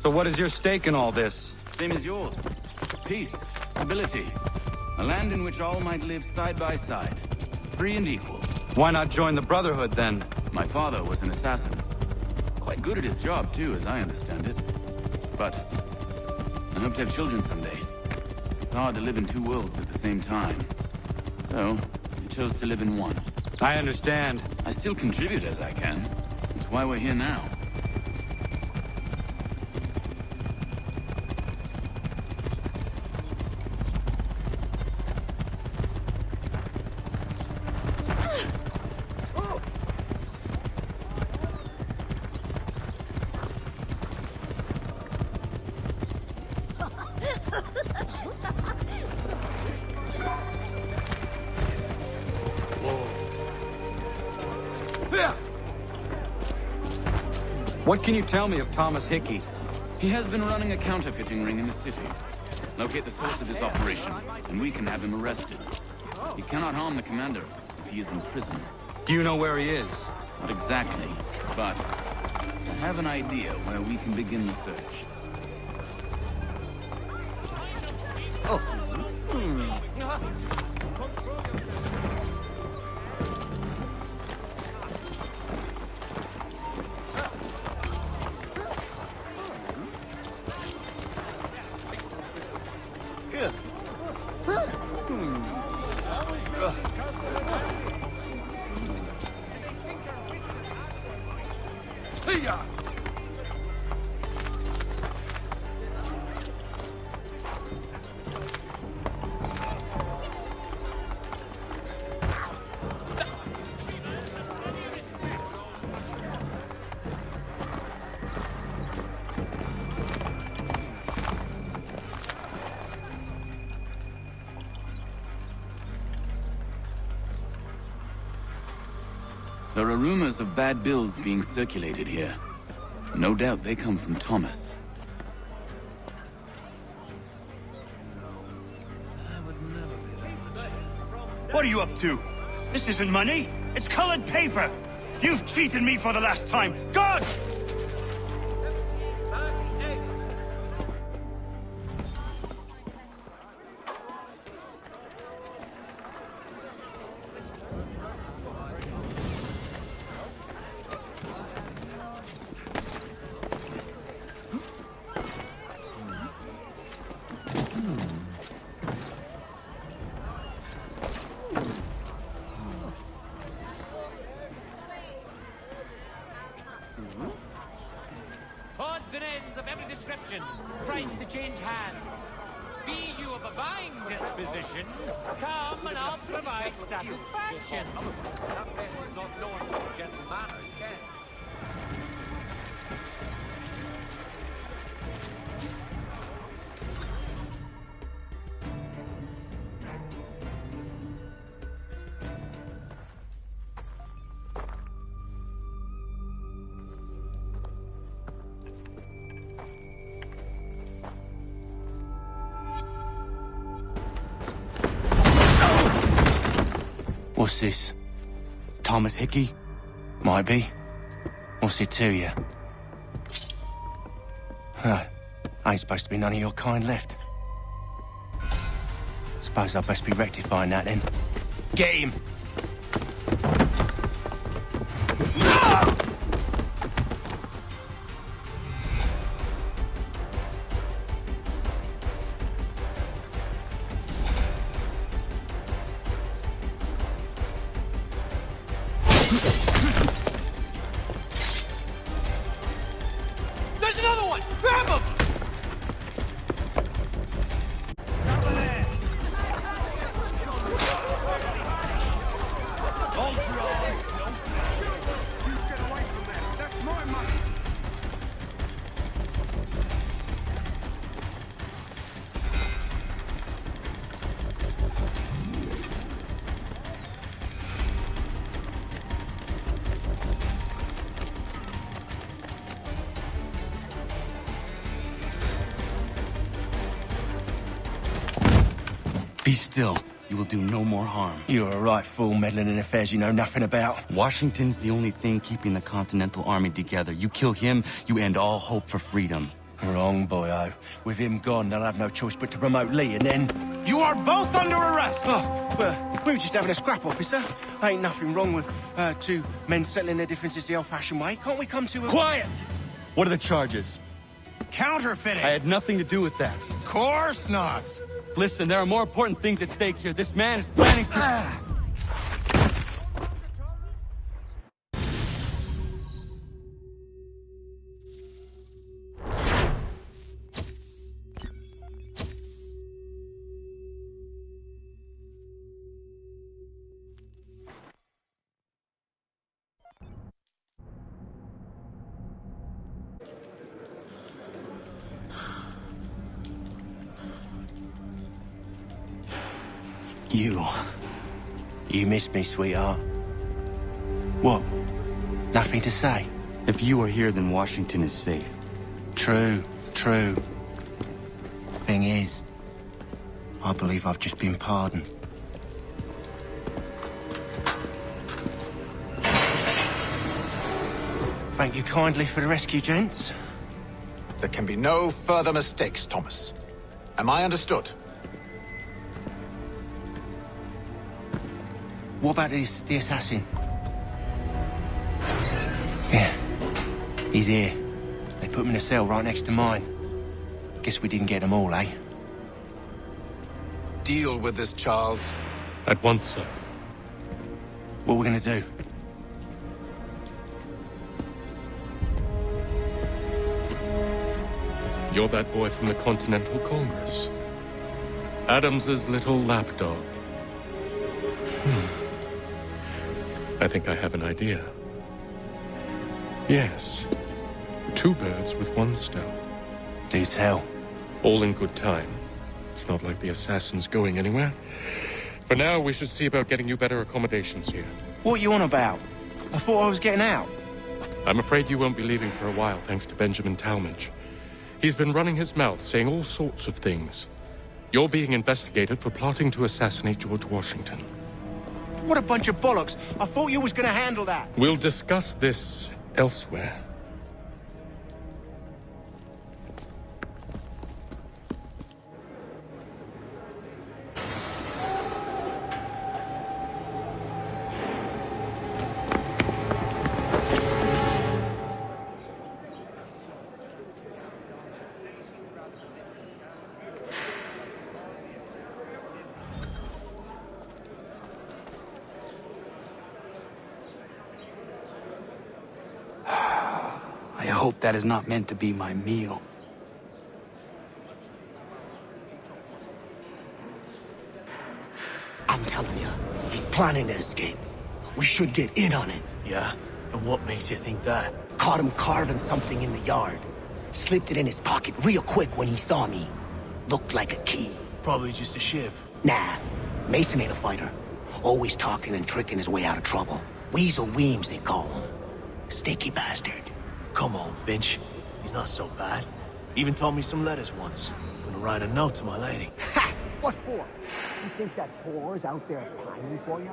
So what is your stake in all this? Same as yours. Peace, stability. A land in which all might live side by side. Free and equal. Why not join the Brotherhood, then? My father was an assassin. Quite good at his job, too, as I understand it. But I hope to have children someday. It's hard to live in two worlds at the same time. So, I chose to live in one. I understand. I still contribute as I can. That's why we're here now. What can you tell me of Thomas Hickey? He has been running a counterfeiting ring in the city. Locate the source of his operation, and we can have him arrested. He cannot harm the commander if he is in prison. Do you know where he is? Not exactly, but I have an idea where we can begin the search. There are rumors of bad bills being circulated here. No doubt they come from Thomas. What are you up to? This isn't money. It's colored paper. You've cheated me for the last time. God! Odds and ends of every description, priced to change hands. Be you of a buying disposition, come and I'll provide satisfaction. That place is not known for gentle manner, again. What's this? Thomas Hickey? Might be. What's it to you? Huh. Ain't supposed to be none of your kind left. Suppose I'd best be rectifying that then. Get him! There's another one! Grab him! Be still. You will do no more harm. You're a right fool meddling in affairs you know nothing about. Washington's the only thing keeping the Continental Army together. You kill him, you end all hope for freedom. Wrong, boyo. With him gone, they'll have no choice but to promote Lee, and then... You are both under arrest! Oh, well, we were just having a scrap, officer. Ain't nothing wrong with two men settling their differences the old-fashioned way. Can't we come to a... Quiet! What are the charges? Counterfeiting! I had nothing to do with that. Course not! Listen, there are more important things at stake here. This man is planning to... You missed me, sweetheart. What? Nothing to say? If you are here, then Washington is safe. True. Thing is, I believe I've just been pardoned. Thank you kindly for the rescue, gents. There can be no further mistakes, Thomas. Am I understood? What about the assassin? Yeah, he's here. They put him in a cell right next to mine. Guess we didn't get them all, eh? Deal with this, Charles. At once, sir. What are we gonna do? You're that boy from the Continental Congress. Adams's little lapdog. I think I have an idea. Yes. 2 birds with 1 stone. Do tell. All in good time. It's not like the assassin's going anywhere. For now, we should see about getting you better accommodations here. What you on about? I thought I was getting out. I'm afraid you won't be leaving for a while, thanks to Benjamin Talmadge. He's been running his mouth, saying all sorts of things. You're being investigated for plotting to assassinate George Washington. What a bunch of bollocks. I thought you was gonna handle that. We'll discuss this elsewhere. I hope that is not meant to be my meal. I'm telling you, he's planning to escape. We should get in on it. Yeah? And what makes you think that? Caught him carving something in the yard. Slipped it in his pocket real quick when he saw me. Looked like a key. Probably just a shiv. Nah, Mason ain't a fighter. Always talking and tricking his way out of trouble. Weasel Weems, they call him. Sticky bastard. Come on, Finch. He's not so bad. Even told me some letters once. Gonna write a note to my lady. Ha! What for? You think that whore's out there pining for you?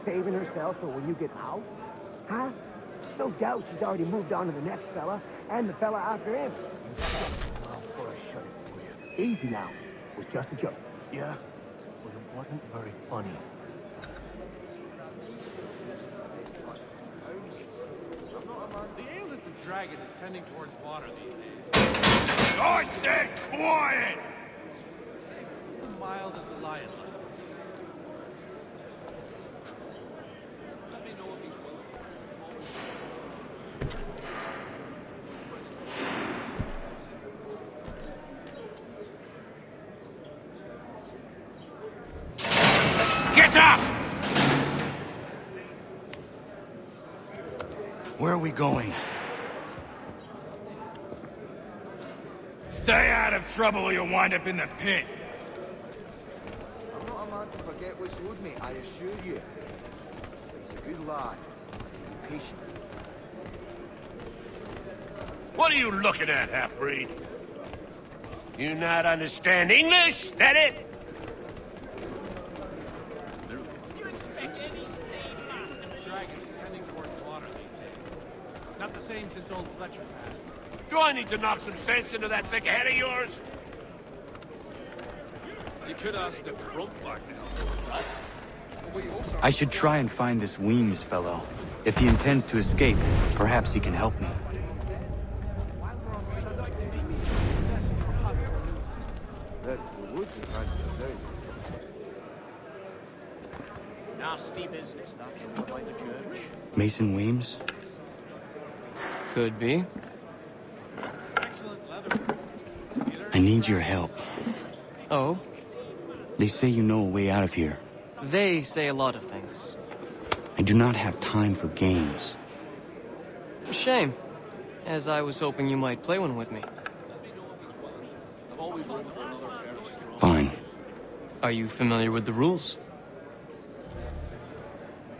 Saving herself for when you get out? Huh? No doubt she's already moved on to the next fella, and the fella after him. Oh, for a shut it for you. Easy now. It was just a joke. Yeah? But it wasn't very funny. The ale that the dragon is tending towards water these days. I said quiet! Is the mild of the lion like? Get up! Where are we going? Stay out of trouble or you'll wind up in the pit. I'm not a man to forget what's owed me, I assure you. He's a good lad. Be patient. What are you looking at, half-breed? You not understand English? That it? The dragon is tending towards water these days. Not the same since old Fletcher passed. Do I need to knock some sense into that thick head of yours? You could ask the front back now. I should try and find this Weems fellow. If he intends to escape, perhaps he can help me. Nasty business, that can be by the church. Mason Weems? Could be. I need your help. Oh? They say you know a way out of here. They say a lot of things. I do not have time for games. Shame, as I was hoping you might play one with me. Fine. Are you familiar with the rules?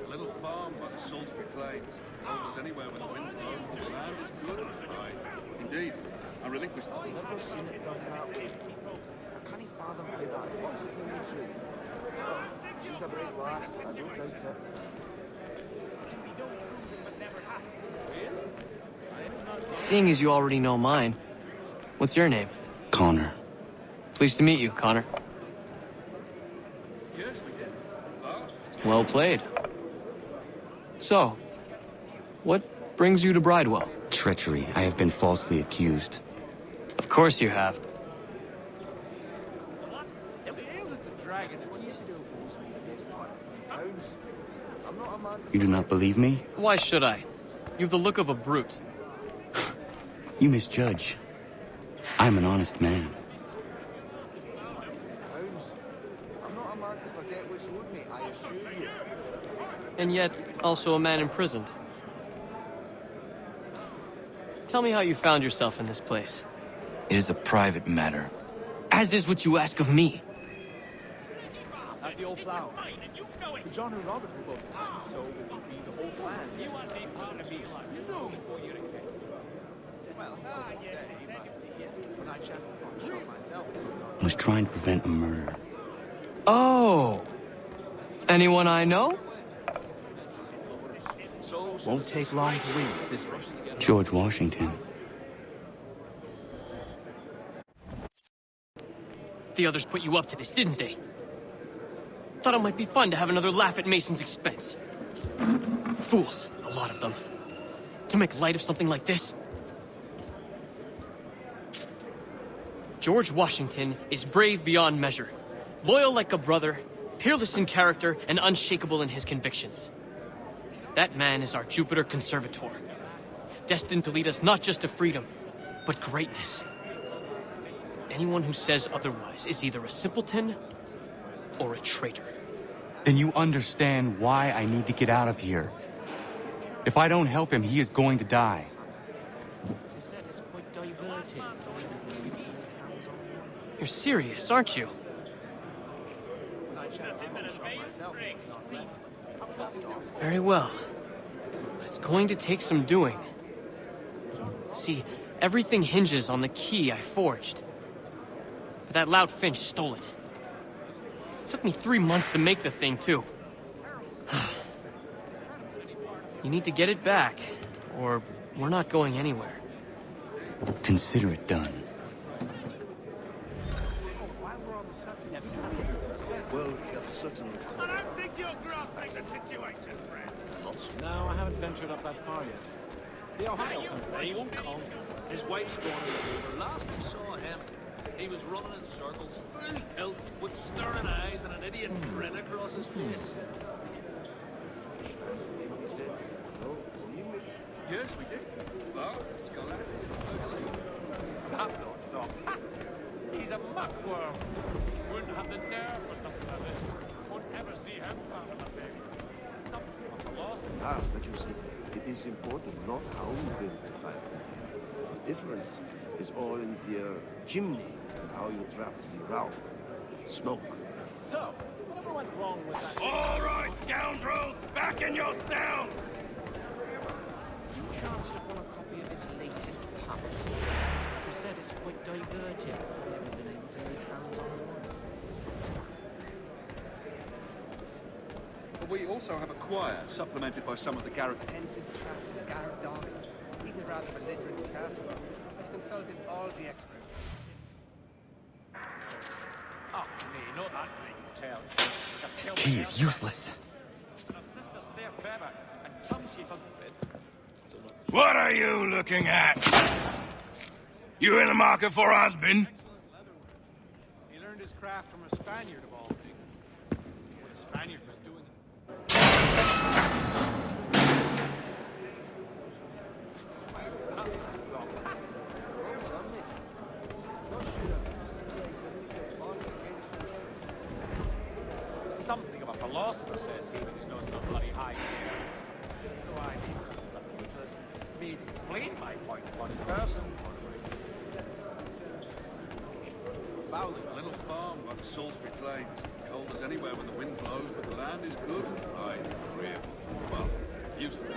A little farm by the Salisbury Plains. Hold us anywhere where the wind blows. The land is good and fine. Indeed, I relinquished the Never seen it done that way. I can't fathom how that wanted to be true. She's a brave lass, I don't doubt it. Seeing as you already know mine, what's your name? Connor. Pleased to meet you, Connor. Yes, we did. Well played. So, what brings you to Bridewell? Treachery. I have been falsely accused. Of course you have. You do not believe me? Why should I? You've the look of a brute. You misjudge. I'm an honest man. I'm not a man to forget what's owed me, I assure you. And yet, also a man imprisoned. Tell me how you found yourself in this place. It is a private matter. As is what you ask of me. At the old plough. The John and Robert were both times, so it would be the whole clan. You want to be part of me, no. Well, so they say, but when I chanced upon the shop myself, it was not. I was trying to prevent a murder. Oh! Anyone I know? Won't take long to win this one. George Washington. The others put you up to this, didn't they? Thought it might be fun to have another laugh at Mason's expense. Fools, a lot of them. To make light of something like this. George Washington is brave beyond measure, loyal like a brother, peerless in character, and unshakable in his convictions. That man is our Jupiter Conservator, destined to lead us not just to freedom, but greatness. Anyone who says otherwise is either a simpleton or a traitor. Then you understand why I need to get out of here. If I don't help him, he is going to die. You're serious, aren't you? Very well. But it's going to take some doing. See, everything hinges on the key I forged. But that lout Finch stole it. Took me 3 months to make the thing, too. You need to get it back, or we're not going anywhere. Consider it done. Well, you're certainly... I don't think you're grasping the situation, friend. No, I haven't ventured up that far yet. The Ohio company won't come. His wife's going to the river. Last we saw him, he was running in circles, full tilt, with staring eyes and an idiot grin across his face. Yes, we did. Well, Scarlatti. That bloke so. He's a muckworm. Wouldn't have the nerve for something like this. Wouldn't ever see him out of a baby. Something of the loss. But you see, it is important not how you build the fire container. The difference is all in the chimney and how you trap the rauch, smoke. So, whatever went wrong with that? All right, scoundrels, back in your cell! You chanced upon a copy of his latest pamphlet. It is said it's quite diverting. They haven't been able to lay hands on one. But we also have a choir, supplemented by some of the Garrett... Hence his traps and Garrett Dark. Even rather belligerent castle. consulted all the experts. Oh, me, not that thing you tell. This key is useless. What are you looking at? You in the market for a husband? He learned his craft from a Spaniard of all things. What a Spaniard was doing. Something of a philosopher says he was no so bloody high here. So I need some of the futurist made plain my point upon his person. A little farm on Salisbury Plains. Cold as anywhere when the wind blows, but the land is good and dry and agreeable. Well, used to be.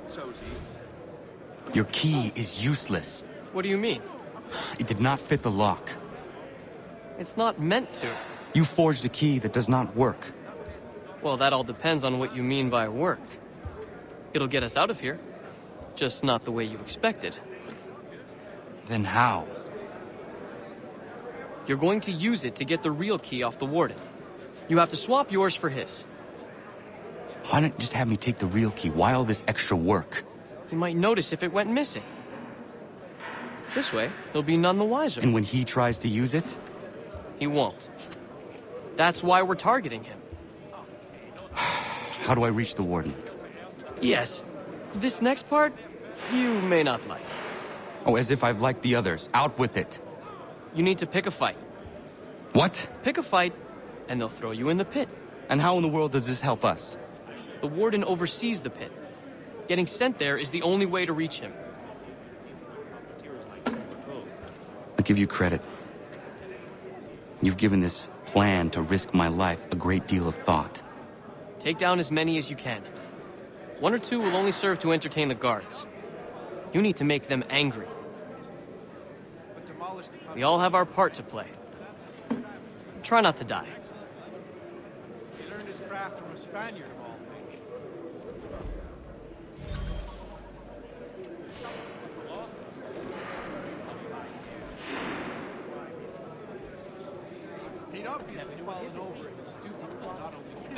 So's he. Your key is useless. What do you mean? It did not fit the lock. It's not meant to. You forged a key that does not work. Well, that all depends on what you mean by work. It'll get us out of here. Just not the way you expected. Then how? You're going to use it to get the real key off the warden. You have to swap yours for his. Why not just have me take the real key? Why all this extra work? He might notice if it went missing. This way, he'll be none the wiser. And when he tries to use it? He won't. That's why we're targeting him. How do I reach the warden? Yes. This next part, you may not like. Oh, as if I've liked the others. Out with it. You need to pick a fight. What? Pick a fight, and they'll throw you in the pit. And how in the world does this help us? The warden oversees the pit. Getting sent there is the only way to reach him. I'll give you credit. You've given this plan to risk my life a great deal of thought. Take down as many as you can. One or two will only serve to entertain the guards. You need to make them angry. We all have our part to play. Try not to die. He learned his craft from a Spaniard of all things. He'd obviously fallen over in his duty for not only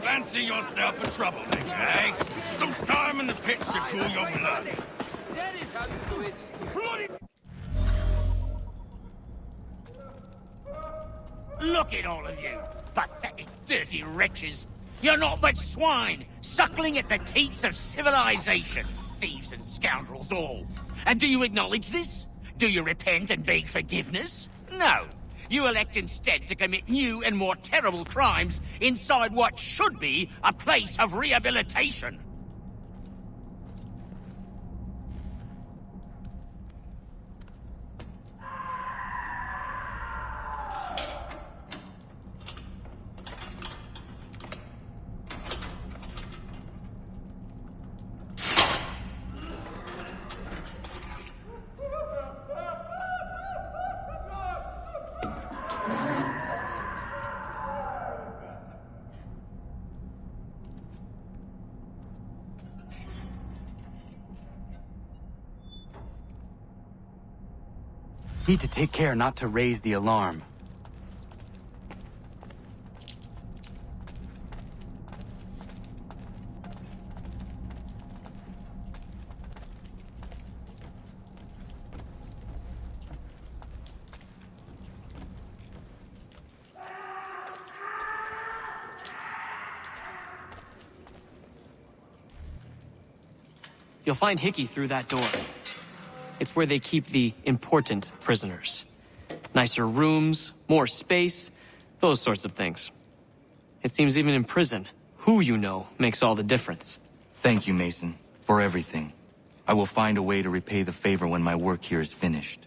Fancy yourself a troublemaker, eh? Some time in the pit should cool your blood. That is how you do it. Bloody... Look at all of you, pathetic, dirty wretches. You're not but swine, suckling at the teats of civilization. Thieves and scoundrels all. And do you acknowledge this? Do you repent and beg forgiveness? No. You elect instead to commit new and more terrible crimes inside what should be a place of rehabilitation. Need to take care not to raise the alarm. You'll find Hickey through that door. It's where they keep the important prisoners. Nicer rooms, more space, those sorts of things. It seems even in prison, who you know makes all the difference. Thank you, Mason, for everything. I will find a way to repay the favor when my work here is finished.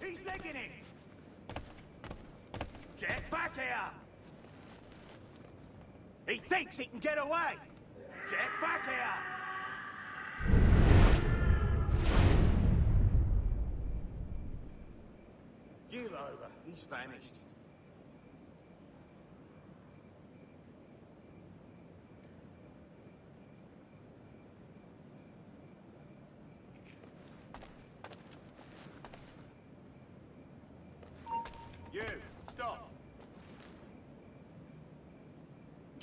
He's licking it! Get back here! He thinks he can get away! Get back here! Give over. He's vanished. You, stop!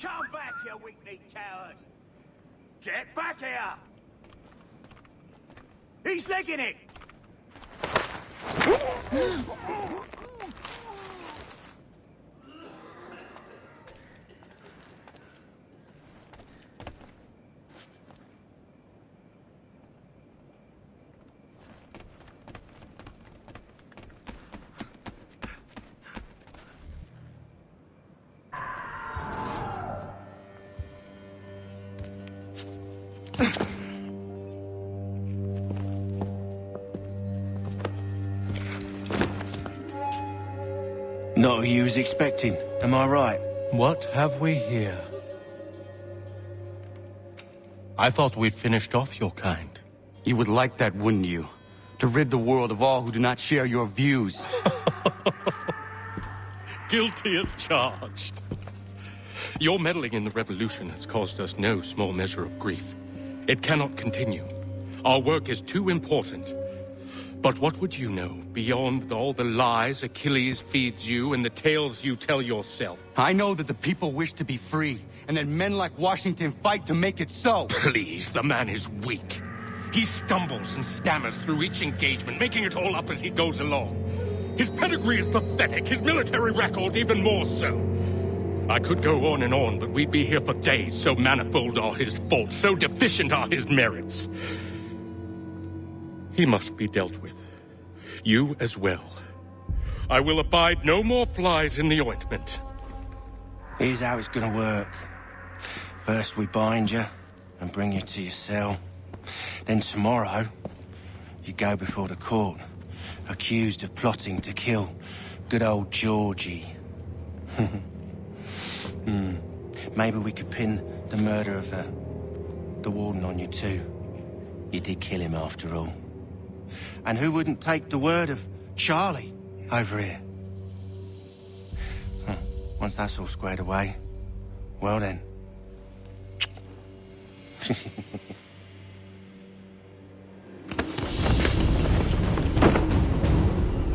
Come back, you weak-kneed coward! Get back here! He's licking it! Not who you was expecting, am I right? What have we here? I thought we'd finished off your kind. You would like that, wouldn't you? To rid the world of all who do not share your views. Guilty as charged. Your meddling in the revolution has caused us no small measure of grief. It cannot continue. Our work is too important. But what would you know beyond all the lies Achilles feeds you and the tales you tell yourself? I know that the people wish to be free, and that men like Washington fight to make it so. Please, the man is weak. He stumbles and stammers through each engagement, making it all up as he goes along. His pedigree is pathetic, his military record even more so. I could go on, but we'd be here for days, so manifold are his faults, so deficient are his merits. He must be dealt with. You as well. I will abide no more flies in the ointment. Here's how it's gonna work. First we bind you and bring you to your cell. Then tomorrow, you go before the court, accused of plotting to kill good old Georgie. Maybe we could pin the murder of the warden on you too. You did kill him after all. And who wouldn't take the word of Charlie over here? Once that's all squared away, well then.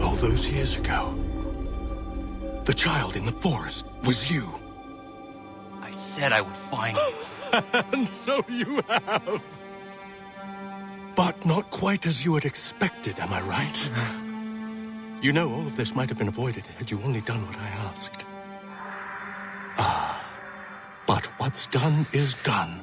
All those years ago, the child in the forest was you. I said I would find you. And so you have. But not quite as you had expected, am I right? You know, all of this might have been avoided had you only done what I asked. But what's done is done.